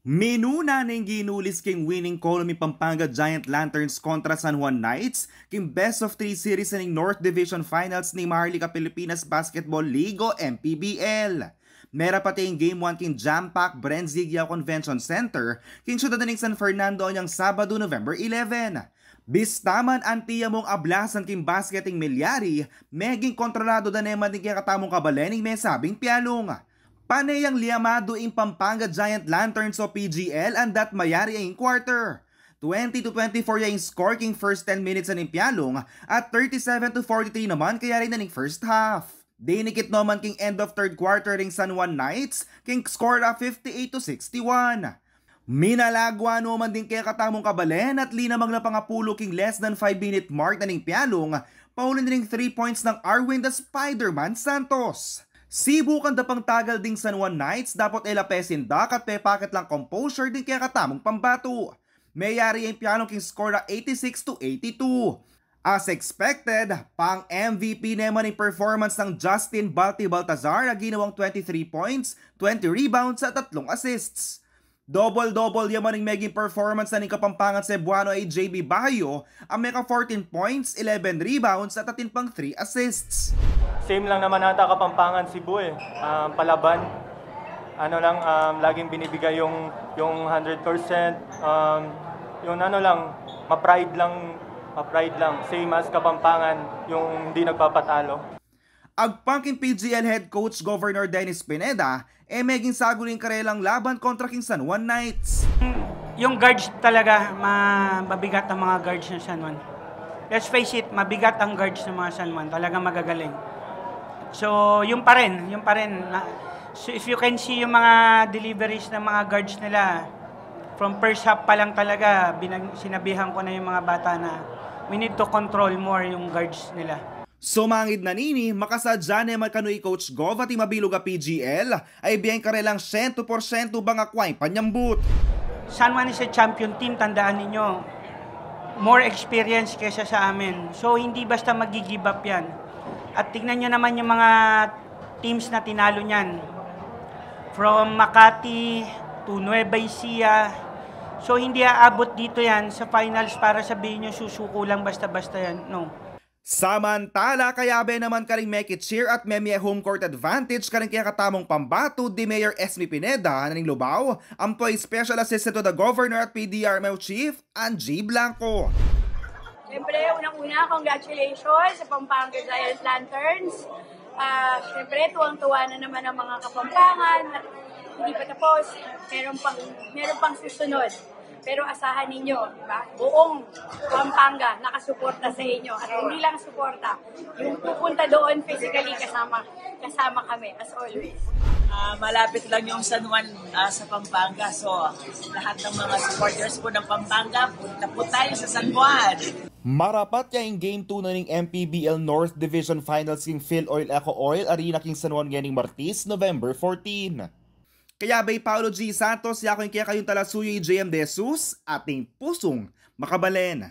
Minuna ning ginulis king winning column Pampanga Giant Lanterns kontra San Juan Knights king best of 3 series ning North Division Finals ni Maharlika Pilipinas Basketball League o MPBL. Mera pati yung Game 1 king Jam-Pack Brenzigya Convention Center king syudad ning San Fernando niyang Sabado November 11. Bistaman antiya mong ablasan king basketing milyari, meging kontrolado da naman ning katamong kabalening may sabing pialong. Panayang liamado in Pampanga Giant Lanterns o PGL and that mayari ang quarter. 20-24 yung score king first 10 minutes ng Pialong at 37-43 naman kaya rin na ning first half. Dinikit naman king end of third quarter ring San Juan Knights king score na 58-61. Minalagwa naman din kaya katamong kabalen at linamag na pangapulo king less than 5-minute mark na ning Pialong paulin ring 3 points ng Arwin the Spider-Man Santos. Sibukan da pang tagal ding San Juan Knights dapat elapesin dak at pepakit lang composure din kaya katamong pambato. Mayari yung Pialong king score na 86-82. As expected, pang MVP naman yung performance ng Justin Balti Baltazar na ginawang 23 points, 20 rebounds at 3 assists. Double-double yaman yung maging performance na ng Kapampangan Cebuano ay JB Bahayo ang may ka 14 points, 11 rebounds at atin pang 3 assists. Same lang naman ata Kapampangan Cebu eh. Palaban. Laging binibigay yung 100%. Yung ma-pride lang. Same as Kapampangan, yung hindi nagpapatalo. Agpangking PGL Head Coach Governor Dennis Pineda, meging saguling karelang laban kontra king San Juan Knights. Yung guards talaga, mabigat ang mga guards ng San Juan. Let's face it, mabigat ang guards ng mga San Juan, talaga magagaling. So, yung pa rin. So, if you can see yung mga deliveries ng mga guards nila, from first half pa lang talaga, sinabihan ko na yung mga bata na we need to control more yung guards nila. Sumangid na nini, makasadya na magkanoy Coach Gov at mabilog a PGL, ay biyang karelang 100% bang akway panyambut. San Juan is a champion team, tandaan ninyo. More experience kaysa sa amin. So, hindi basta mag-give up yan. At tignan nyo naman yung mga teams na tinalo niyan. From Makati to Nueva Ecija. So hindi aabot dito yan sa finals para sabihin nyo susuko lang basta-basta yan. No. Samantala, kayabe naman karing make it cheer at memye home court advantage karing kaya katamong pambato di Mayor Esme Pineda na ning Lubao, ampoy special assistant to the governor at PDRMO Chief Angie Blanco. Siyempre, unang-una, congratulations sa Pampanga Giant Lanterns. Siyempre, tuwang-tuwa na naman ang mga Kapampangan. Hindi pa tapos, meron pang susunod. Pero asahan ninyo, diba? Buong Pampanga nakasuporta sa inyo. At hindi lang suporta, yung pupunta doon physically kasama kami, as always. Malapit lang yung San Juan sa Pampanga. So, lahat ng mga supporters po ng Pampanga, punta po tayo sa San Juan. Marapat yung Game 2 na ng MPBL North Division Finals king Phil Oil Eco Oil Arena king San Juan Gening Martis, November 14. Kaya bay Paulo G. Santos, yakoy kaya kayong talasuyoy JM De Jesus, ating pusong makabalen.